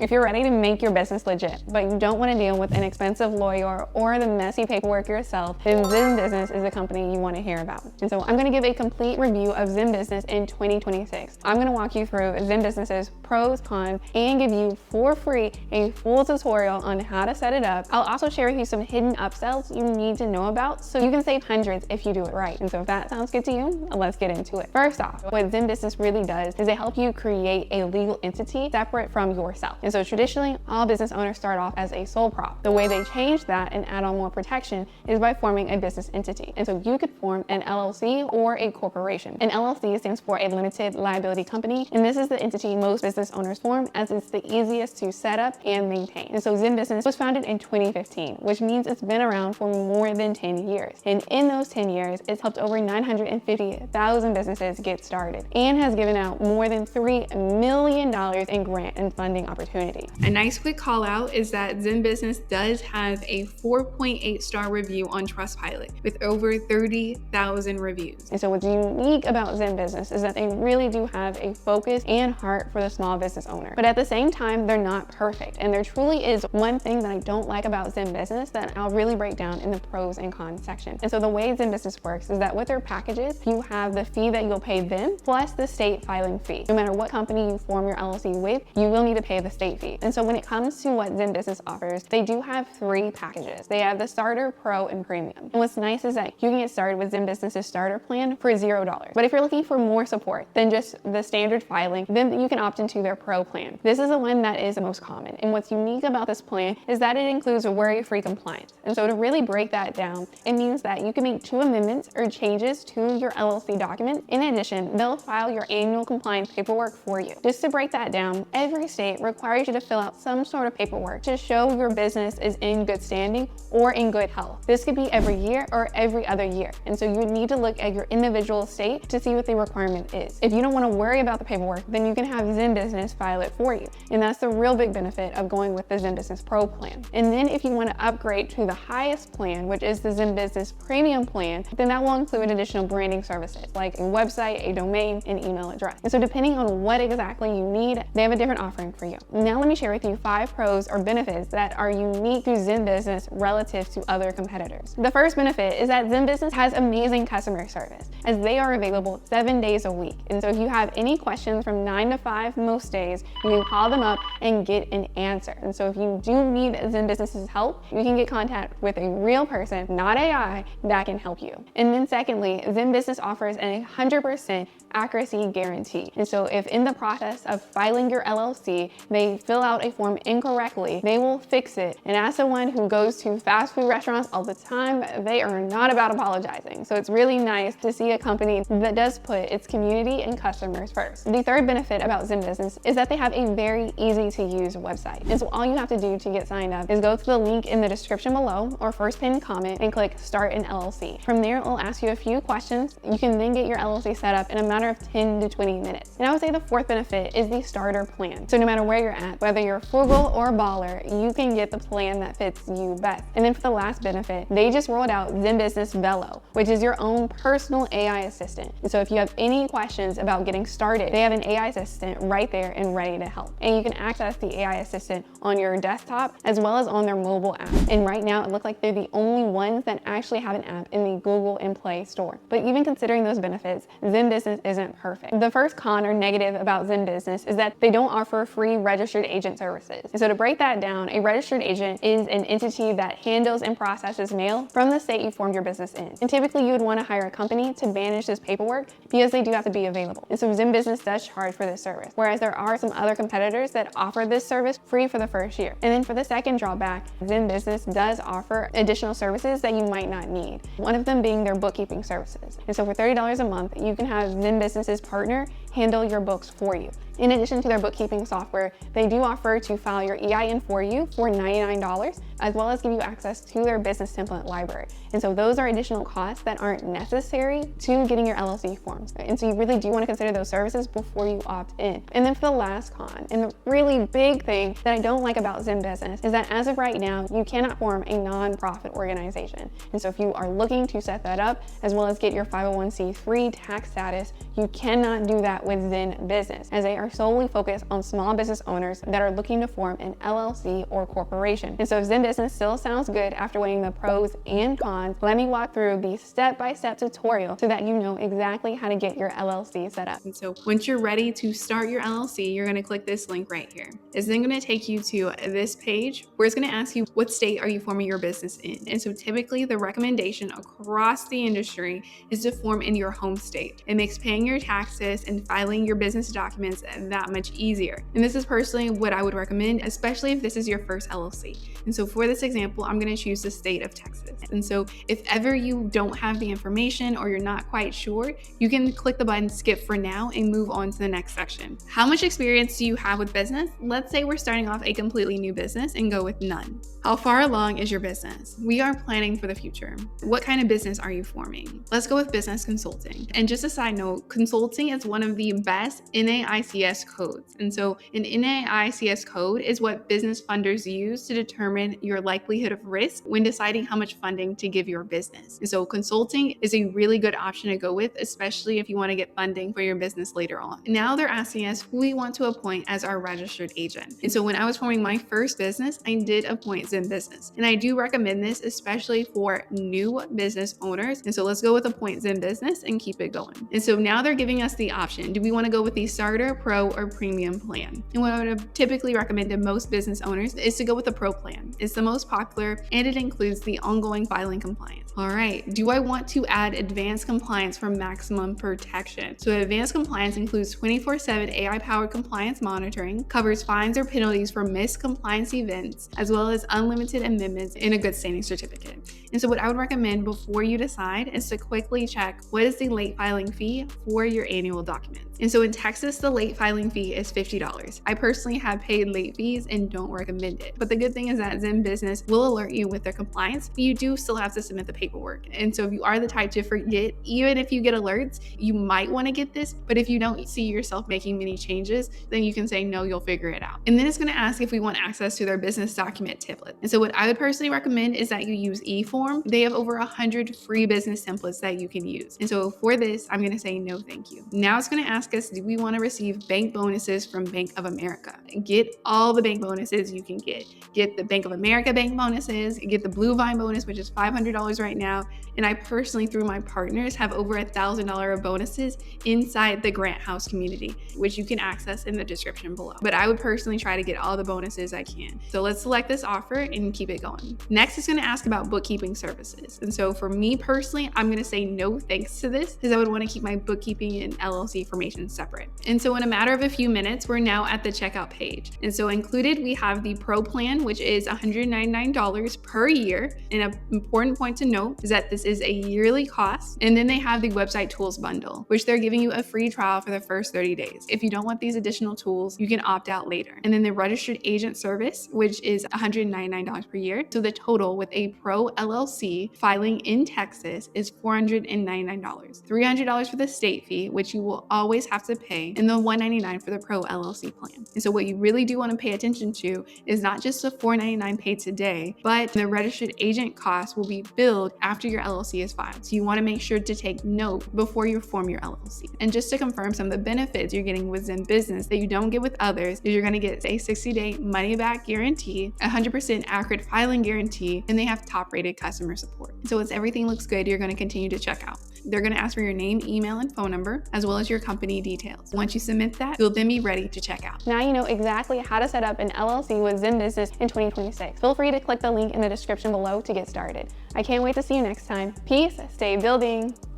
If you're ready to make your business legit, but you don't want to deal with an expensive lawyer or the messy paperwork yourself, then ZenBusiness is a company you want to hear about. And so I'm going to give a complete review of ZenBusiness in 2026. I'm going to walk you through ZenBusiness's pros, cons, and give you for free a full tutorial on how to set it up. I'll also share with you some hidden upsells you need to know about so you can save hundreds if you do it right. And so if that sounds good to you, let's get into it. First off, what ZenBusiness really does is they help you create a legal entity separate from yourself. And so traditionally, all business owners start off as a sole prop. The way they change that and add on more protection is by forming a business entity. And so you could form an LLC or a corporation. An LLC stands for a limited liability company, and this is the entity most business owners form as it's the easiest to set up and maintain. And so ZenBusiness was founded in 2015, which means it's been around for more than 10 years. And in those 10 years, it's helped over 950,000 businesses get started and has given out more than $3 million in grant and funding opportunities. A nice quick call out is that ZenBusiness does have a 4.8 star review on Trustpilot with over 30,000 reviews. And so what's unique about ZenBusiness is that they really do have a focus and heart for the small business owner. But at the same time, they're not perfect. And there truly is one thing that I don't like about ZenBusiness that I'll really break down in the pros and cons section. And so the way ZenBusiness works is that with their packages, you have the fee that you'll pay them plus the state filing fee. No matter what company you form your LLC with, you will need to pay the state fee. And so when it comes to what ZenBusiness offers, they do have 3 packages. They have the Starter, Pro, and Premium. And what's nice is that you can get started with ZenBusiness's Starter plan for $0. But if you're looking for more support than just the standard filing, then you can opt into their Pro plan. This is the one that is the most common. And what's unique about this plan is that it includes a worry-free compliance. And so to really break that down, it means that you can make 2 amendments or changes to your LLC document. In addition, they'll file your annual compliance paperwork for you. Just to break that down, every state requires you to fill out some sort of paperwork to show your business is in good standing or in good health. This could be every year or every other year. And so you would need to look at your individual state to see what the requirement is. If you don't want to worry about the paperwork, then you can have ZenBusiness file it for you. And that's the real big benefit of going with the ZenBusiness Pro plan. And then if you want to upgrade to the highest plan, which is the ZenBusiness Premium plan, then that will include additional branding services like a website, a domain, and email address. And so depending on what exactly you need, they have a different offering for you. Now let me share with you 5 pros or benefits that are unique to ZenBusiness relative to other competitors. The first benefit is that ZenBusiness has amazing customer service as they are available 7 days a week. And so if you have any questions from 9 to 5 most days, you can call them up and get an answer. And so if you do need ZenBusiness's help, you can get contact with a real person, not AI, that can help you. And then secondly, ZenBusiness offers a 100% accuracy guarantee. And so if in the process of filing your LLC, they fill out a form incorrectly, they will fix it. And as someone who goes to fast food restaurants all the time, they are not about apologizing. So it's really nice to see a company that does put its community and customers first. The third benefit about ZenBusiness is that they have a very easy to use website. And so all you have to do to get signed up is go to the link in the description below or first pinned comment and click Start an LLC. From there, it'll ask you a few questions. You can then get your LLC set up in a matter of 10 to 20 minutes. And I would say the fourth benefit is the starter plan. So no matter where you're at, whether you're frugal or baller, you can get the plan that fits you best. And then for the last benefit, they just rolled out ZenBusiness Velo, which is your own personal AI assistant. And so if you have any questions about getting started, they have an AI assistant right there and ready to help. And you can access the AI assistant on your desktop as well as on their mobile app. And right now it looks like they're the only ones that actually have an app in the Google and Play store. But even considering those benefits, ZenBusiness isn't perfect. The first con or negative about ZenBusiness is that they don't offer free registered agent services. And so to break that down, a registered agent is an entity that handles and processes mail from the state you formed your business in. And typically you would want to hire a company to manage this paperwork because they do have to be available. And so ZenBusiness does charge for this service, whereas there are some other competitors that offer this service free for the first year. And then for the second drawback, ZenBusiness does offer additional services that you might not need. One of them being their bookkeeping services. And so for $30 a month, you can have ZenBusiness's partner handle your books for you. In addition to their bookkeeping software, they do offer to file your EIN for you for $99. as well as give you access to their business template library. And so those are additional costs that aren't necessary to getting your LLC forms. And so you really do want to consider those services before you opt in. And then for the last con, and the really big thing that I don't like about ZenBusiness is that as of right now, you cannot form a nonprofit organization. And so if you are looking to set that up, as well as get your 501c3 tax status, you cannot do that with ZenBusiness, as they are solely focused on small business owners that are looking to form an LLC or corporation. And so if ZenBusiness still sounds good after weighing the pros and cons, let me walk through the step-by-step tutorial so that you know exactly how to get your LLC set up. And so once you're ready to start your LLC, you're going to click this link right here. It's then going to take you to this page where it's going to ask you what state are you forming your business in. And so typically the recommendation across the industry is to form in your home state. It makes paying your taxes and filing your business documents that much easier. And this is personally what I would recommend, especially if this is your first LLC. And so for this example, I'm going to choose the state of Texas. And so if ever you don't have the information or you're not quite sure, you can click the button skip for now and move on to the next section. How much experience do you have with business? Let's say we're starting off a completely new business and go with none. How far along is your business? We are planning for the future. What kind of business are you forming? Let's go with business consulting. And just a side note, consulting is one of the best NAICS codes. And so an NAICS code is what business funders use to determine your likelihood of risk when deciding how much funding to give your business. And so consulting is a really good option to go with, especially if you want to get funding for your business later on. Now they're asking us who we want to appoint as our registered agent. And so when I was forming my first business, I did appoint ZenBusiness. And I do recommend this, especially for new business owners. And so let's go with appoint ZenBusiness and keep it going. And so now they're giving us the option. Do we want to go with the starter, pro, or premium plan? And what I would typically recommend to most business owners is to go with the pro plan. It's the most popular and it includes the ongoing filing compliance. All right, do I want to add advanced compliance for maximum protection? So advanced compliance includes 24/7 AI-powered compliance monitoring, covers fines or penalties for missed compliance events, as well as unlimited amendments in a good standing certificate. And so what I would recommend before you decide is to quickly check what is the late filing fee for your annual documents. And so in Texas, the late filing fee is $50. I personally have paid late fees and don't recommend it. But the good thing is that ZenBusiness will alert you with their compliance, but you do still have to submit the paperwork. And so if you are the type to forget, even if you get alerts, you might want to get this, but if you don't see yourself making many changes, then you can say no, you'll figure it out. And then it's going to ask if we want access to their business document template. And so what I would personally recommend is that you use eForm. They have over 100 free business templates that you can use. And so for this, I'm going to say no, thank you. Now it's going to ask us, do we want to receive bank bonuses from Bank of America? Get all the bank bonuses you can get. Get the Bank of America bank bonuses, get the Blue Vine bonus, which is $500 right now. And I personally, through my partners, have over $1,000 of bonuses inside the Grant House community, which you can access in the description below. But I would personally try to get all the bonuses I can. So let's select this offer and keep it going. Next, it's going to ask about bookkeeping services. And so for me personally, I'm going to say no thanks to this because I would want to keep my bookkeeping and LLC information separate. And so in a matter of a few minutes, we're now at the checkout page. And so included, we have the Pro plan, which is $199 per year. And an important point to note is that this is a yearly cost. And then they have the website tools bundle, which they're giving you a free trial for the first 30 days. If you don't want these additional tools, you can opt out later. And then the registered agent service, which is $199 per year. So the total with a Pro LLC filing in Texas is $499. $300 for the state fee, which you will always have to pay, and the $199 for the Pro LLC plan. And so what you really do want to pay attention to is not just the $499 paid today, but the registered agent cost will be billed after your LLC is filed. So you want to make sure to take note before you form your LLC. And just to confirm some of the benefits you're getting with ZenBusiness that you don't get with others is you're going to get a 60-day money-back guarantee, 100% accurate filing guarantee, and they have top-rated customer support. So as everything looks good, you're going to continue to check out. They're going to ask for your name, email, and phone number, as well as your company details. Once you submit that, you'll then be ready to check out. Now you know exactly how to set up an LLC with ZenBusiness in 2026. Feel free to click the link in the description below to get started. I can't wait to see you next time. Peace, stay building.